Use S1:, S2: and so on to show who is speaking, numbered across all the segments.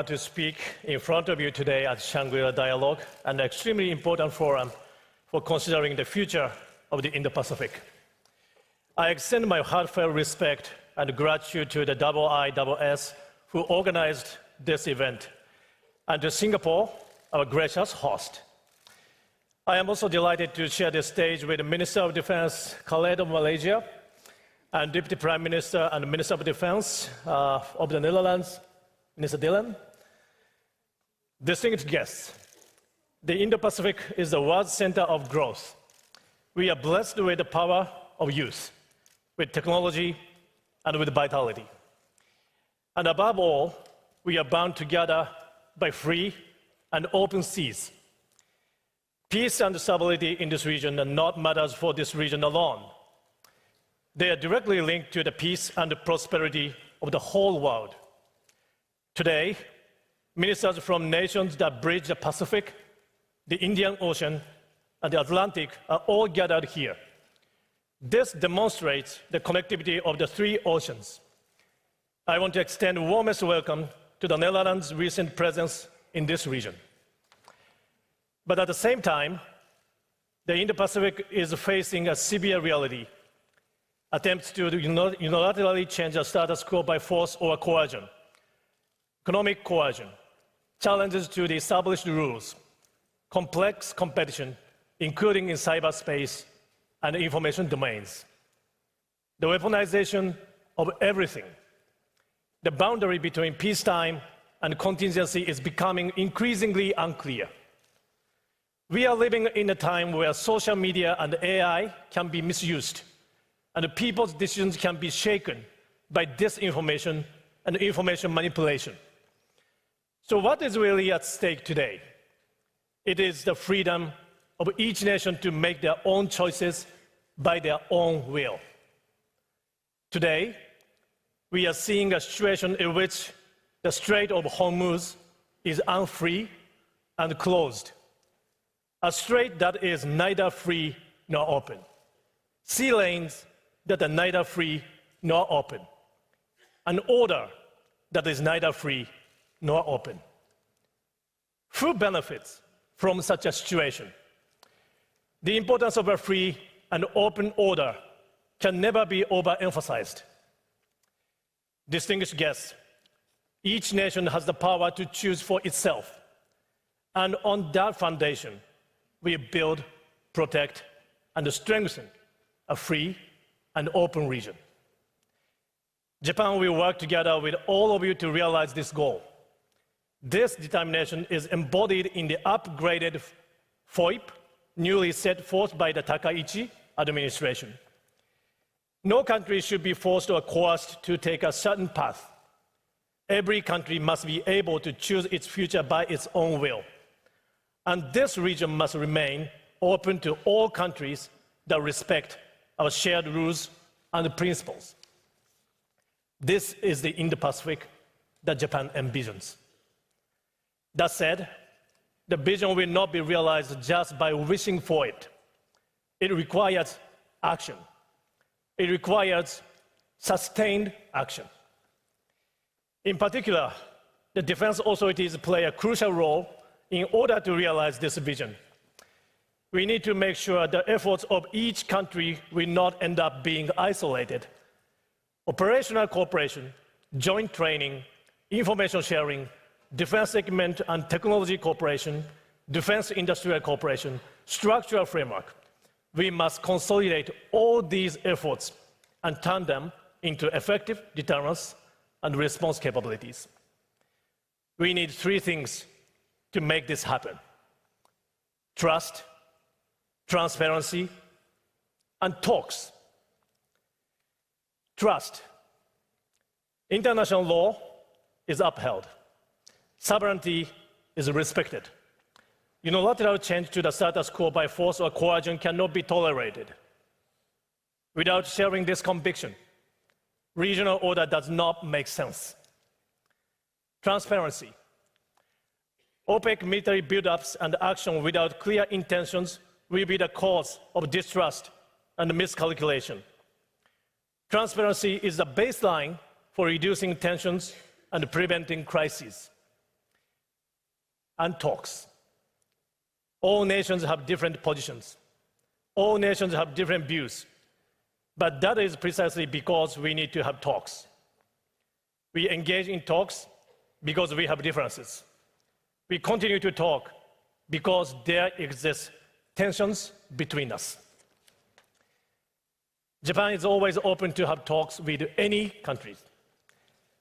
S1: To speak in front of you today at Shangri-La Dialogue, an extremely important forum for considering the future of the Indo-Pacific. I extend my heartfelt respect and gratitude to the IISS who organized this event, and to Singapore, our gracious host. I am also delighted to share the stage with the Minister of Defense, Khaled of Malaysia, and Deputy Prime Minister and Minister of Defense of the Netherlands, Mr. Dillon. Distinguished guests, the Indo-Pacific is the world's center of growth. We are blessed with the power of youth, with technology, and with vitality. And above all, we are bound together by free and open seas. Peace and stability in this region are not matters for this region alone. They are directly linked to the peace and the prosperity of the whole world. Today, ministers from nations that bridge the Pacific, the Indian Ocean, and the Atlantic are all gathered here. This demonstrates the connectivity of the three oceans. I want to extend the warmest welcome to the Netherlands' recent presence in this region. But at the same time, the Indo-Pacific is facing a severe reality. Attempts to unilaterally change the status quo by force or coercion, economic coercion, challenges to the established rules, complex competition, including in cyberspace and information domains, the weaponization of everything. The boundary between peacetime and contingency is becoming increasingly unclear. We are living in a time where social media and AI can be misused, and people's decisions can be shaken by disinformation and information manipulation. So what is really at stake today? It is the freedom of each nation to make their own choices by their own will. Today, we are seeing a situation in which the Strait of Hormuz is unfree and closed. A strait that is neither free nor open. Sea lanes that are neither free nor open. An order that is neither free nor open. Who benefits from such a situation? The importance of a free and open order can never be overemphasized. Distinguished guests, each nation has the power to choose for itself. And on that foundation, we build, protect, and strengthen a free and open region. Japan will work together with all of you to realize this goal. This determination is embodied in the upgraded FOIP, newly set forth by the Takaichi administration. No country should be forced or coerced to take a certain path. Every country must be able to choose its future by its own will. And this region must remain open to all countries that respect our shared rules and principles. This is the Indo-Pacific that Japan envisions. That said, the vision will not be realized just by wishing for it. It requires action. It requires sustained action. In particular, the defense authorities play a crucial role in order to realize this vision. We need to make sure the efforts of each country will not end up being isolated. Operational cooperation, joint training, information sharing, defense equipment and technology cooperation, defense industrial cooperation, structural framework. We must consolidate all these efforts and turn them into effective deterrence and response capabilities. We need three things to make this happen: trust, transparency, and talks. Trust. International law is upheld. Sovereignty is respected. Unilateral change to the status quo by force or coercion cannot be tolerated. Without sharing this conviction, regional order does not make sense. Transparency. Opaque military buildups and action without clear intentions will be the cause of distrust and miscalculation. Transparency is the baseline for reducing tensions and preventing crises. and talks. All nations have different positions. All nations have different views. But that is precisely because we need to have talks. We engage in talks because we have differences. We continue to talk because there exist tensions between us. Japan is always open to have talks with any country.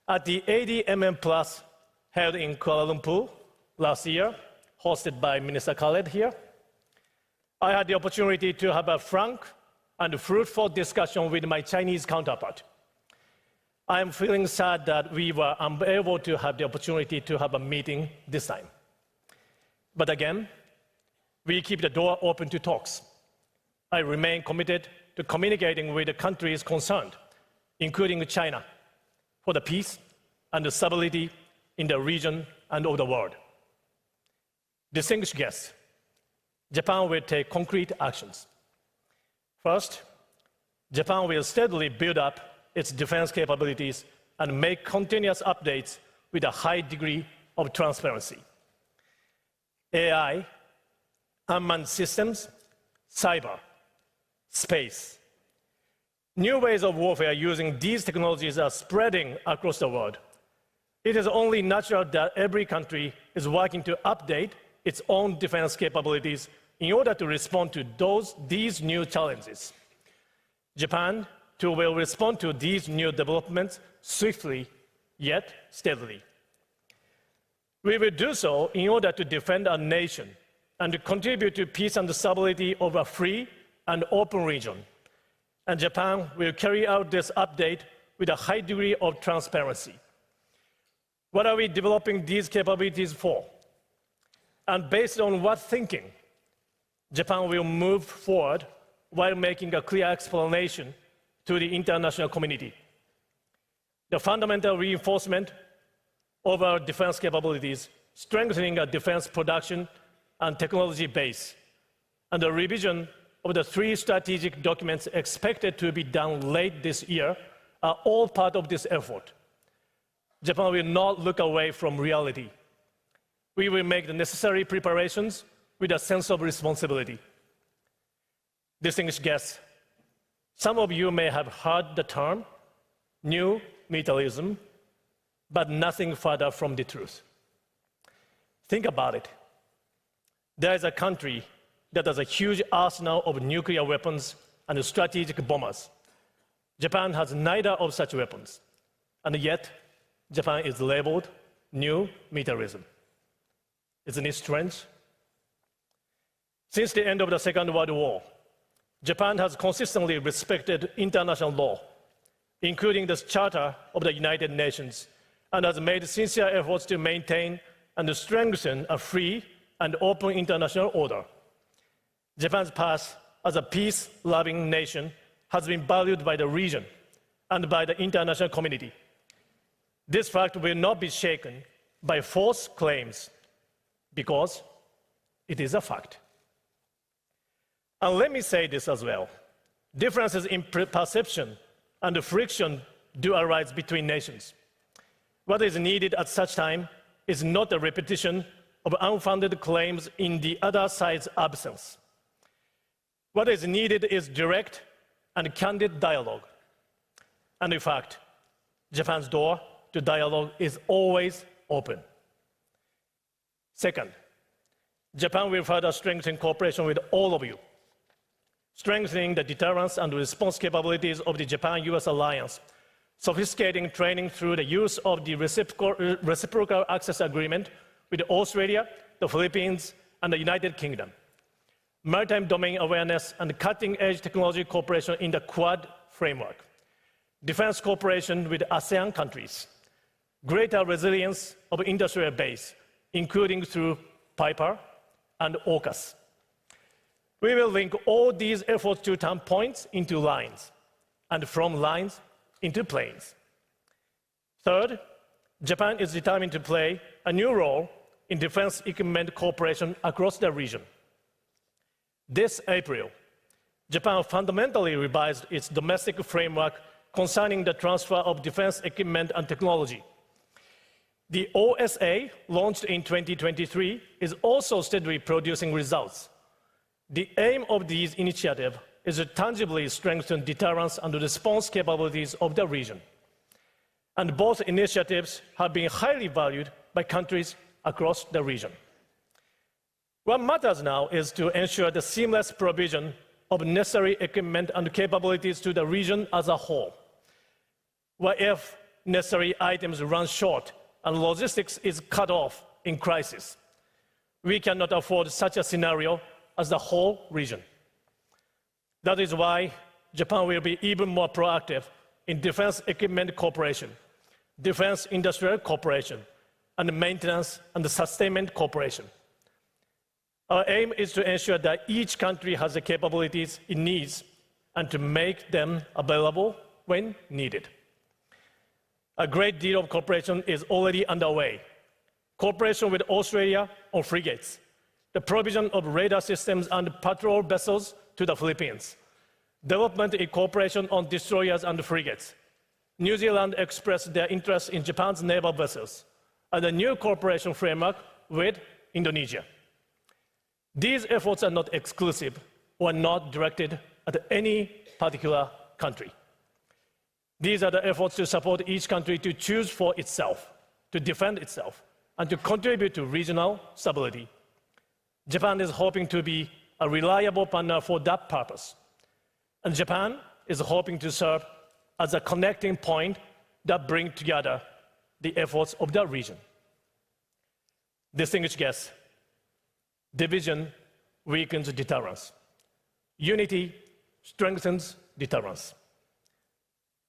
S1: At the ADMM Plus held in Kuala Lumpur last year, hosted by Minister Khaled here, I had the opportunity to have a frank and fruitful discussion with my Chinese counterpart. I am feeling sad that we were unable to have the opportunity to have a meeting this time. But again, we keep the door open to talks. I remain committed to communicating with the countries concerned, including China, for the peace and the stability in the region and of the world. Distinguished guests, Japan will take concrete actions. First, Japan will steadily build up its defense capabilities and make continuous updates with a high degree of transparency. AI, unmanned systems, cyber, space. New ways of warfare using these technologies are spreading across the world. It is only natural that every country is working to update its own defense capabilities in order to respond to these new challenges. Japan, too, will respond to these new developments swiftly, yet steadily. We will do so in order to defend our nation and to contribute to peace and stability of a free and open region. And Japan will carry out this update with a high degree of transparency. What are we developing these capabilities for? And based on what thinking, Japan will move forward while making a clear explanation to the international community. The fundamental reinforcement of our defense capabilities, strengthening our defense production and technology base, and the revision of the 3 strategic documents expected to be done late this year are all part of this effort. Japan will not look away from reality. We will make the necessary preparations with a sense of responsibility. Distinguished guests, some of you may have heard the term new militarism, but nothing further from the truth. Think about it. There is a country that has a huge arsenal of nuclear weapons and strategic bombers. Japan has neither of such weapons, and yet Japan is labeled new militarism. Isn't it strange? Since the end of the Second World War, Japan has consistently respected international law, including the Charter of the United Nations, and has made sincere efforts to maintain and strengthen a free and open international order. Japan's past as a peace-loving nation has been valued by the region and by the international community. This fact will not be shaken by false claims because it is a fact. And let me say this as well. Differences in perception and friction do arise between nations. What is needed at such time is not a repetition of unfounded claims in the other side's absence. What is needed is direct and candid dialogue. And in fact, Japan's door to dialogue is always open. Second, Japan will further strengthen cooperation with all of you, strengthening the deterrence and response capabilities of the Japan-US alliance, sophisticating training through the use of the reciprocal access agreement with Australia, the Philippines, and the United Kingdom, maritime domain awareness and cutting-edge technology cooperation in the Quad framework, defense cooperation with ASEAN countries, greater resilience of industrial base, including through PIPER and AUKUS. We will link all these efforts to turn points into lines, and from lines into planes. Third, Japan is determined to play a new role in defense equipment cooperation across the region. This April, Japan fundamentally revised its domestic framework concerning the transfer of defense equipment and technology. The OSA, launched in 2023, is also steadily producing results. The aim of these initiatives is to tangibly strengthen deterrence and response capabilities of the region. And both initiatives have been highly valued by countries across the region. What matters now is to ensure the seamless provision of necessary equipment and capabilities to the region as a whole. What if necessary items run short and logistics is cut off in crisis? We cannot afford such a scenario as the whole region. That is why Japan will be even more proactive in defense equipment cooperation, defense industrial cooperation, and maintenance and sustainment cooperation. Our aim is to ensure that each country has the capabilities it needs and to make them available when needed. A great deal of cooperation is already underway. Cooperation with Australia on frigates, the provision of radar systems and patrol vessels to the Philippines, development in cooperation on destroyers and frigates. New Zealand expressed their interest in Japan's naval vessels, and a new cooperation framework with Indonesia. These efforts are not exclusive or not directed at any particular country. These are the efforts to support each country to choose for itself, to defend itself, and to contribute to regional stability. Japan is hoping to be a reliable partner for that purpose. And Japan is hoping to serve as a connecting point that brings together the efforts of the region. Distinguished guests, division weakens deterrence. Unity strengthens deterrence.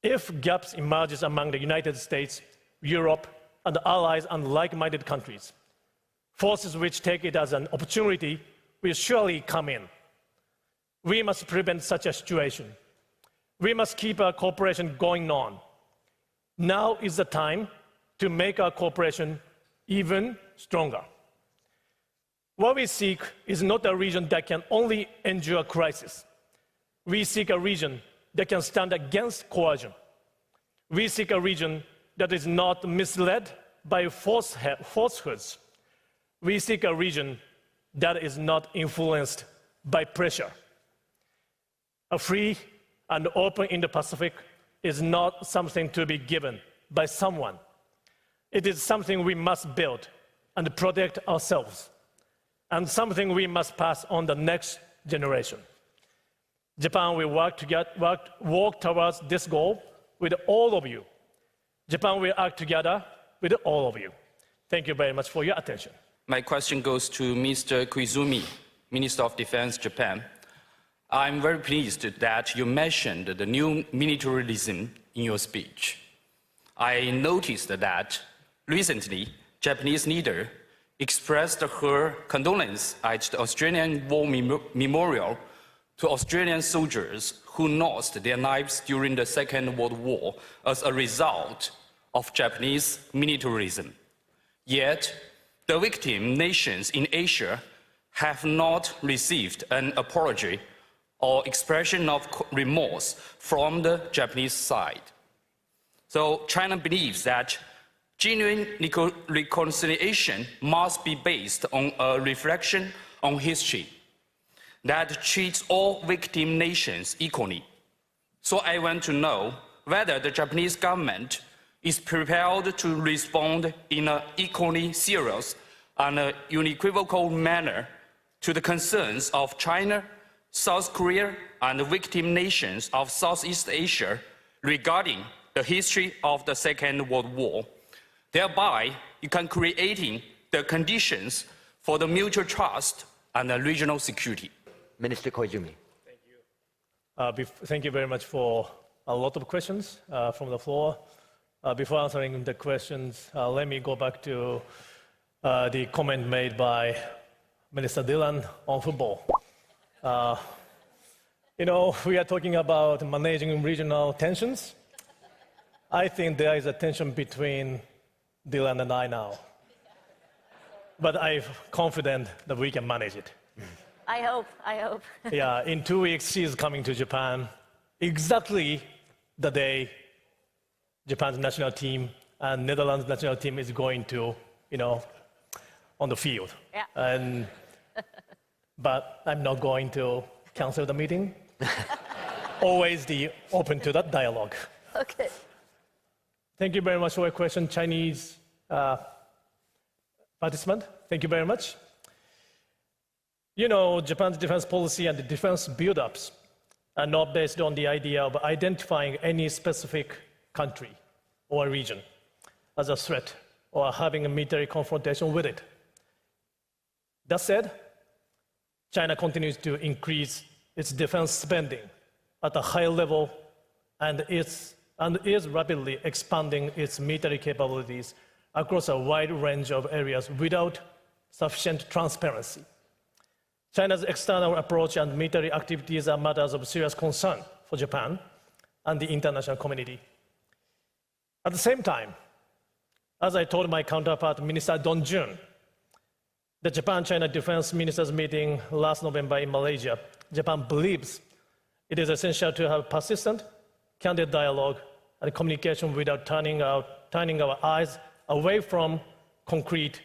S1: If gaps emerge among the United States, Europe, and allies and like-minded countries, forces which take it as an opportunity will surely come in. We must prevent such a situation. We must keep our cooperation going on. Now is the time to make our cooperation even stronger. What we seek is not a region that can only endure crisis. We seek a region that can stand against coercion. We seek a region that is not misled by falsehoods. We seek a region that is not influenced by pressure. A free and open Indo-Pacific is not something to be given by someone. It is something we must build and protect ourselves, and something we must pass on the next generation. Japan will walk towards this goal with all of you. Japan will act together with all of you. Thank you very much for your attention.
S2: My question goes to Mr. Koizumi, Minister of Defense, Japan. I'm very pleased that you mentioned the new militarism in your speech. I noticed that recently, Japanese leader expressed her condolence at the Australian War Memorial to Australian soldiers who lost their lives during the Second World War as a result of Japanese militarism. Yet, the victim nations in Asia have not received an apology or expression of remorse from the Japanese side. So China believes that genuine reconciliation must be based on a reflection on history that treats all victim nations equally. So I want to know whether the Japanese government is prepared to respond in an equally serious and unequivocal manner to the concerns of China, South Korea, and the victim nations of Southeast Asia regarding the history of the Second World War. Thereby, you can create the conditions for the mutual trust and the regional security.
S3: Minister Koizumi.
S1: Thank you. Thank you very much for a lot of questions from the floor. Before answering the questions, let me go back to the comment made by Minister Dillon on football. We are talking about managing regional tensions. I think there is a tension between Dillon and I now. But I'm confident that we can manage it.
S4: I hope.
S1: Yeah, in 2 weeks, she is coming to Japan, exactly the day Japan's national team and Netherlands national team is going to, on the field.
S3: Yeah.
S1: But I'm not going to cancel the meeting. Always open to that dialogue.
S3: Okay.
S1: Thank you very much for your question, Chinese participant. Thank you very much. Japan's defense policy and the defense build-ups are not based on the idea of identifying any specific country or region as a threat or having a military confrontation with it. That said, China continues to increase its defense spending at a high level and is rapidly expanding its military capabilities across a wide range of areas without sufficient transparency. China's external approach and military activities are matters of serious concern for Japan and the international community. At the same time, as I told my counterpart, Minister Dong Jun, the Japan-China Defense Ministers meeting last November in Malaysia, Japan believes it is essential to have persistent, candid dialogue and communication without turning our eyes away from concrete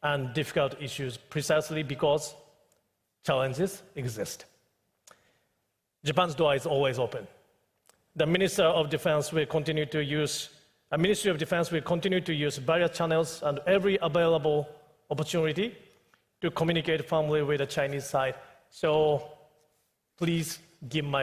S1: and difficult issues, precisely because challenges exist. Japan's door is always open. The Ministry of Defense will continue to use various channels and every available opportunity to communicate firmly with the Chinese side. So please give my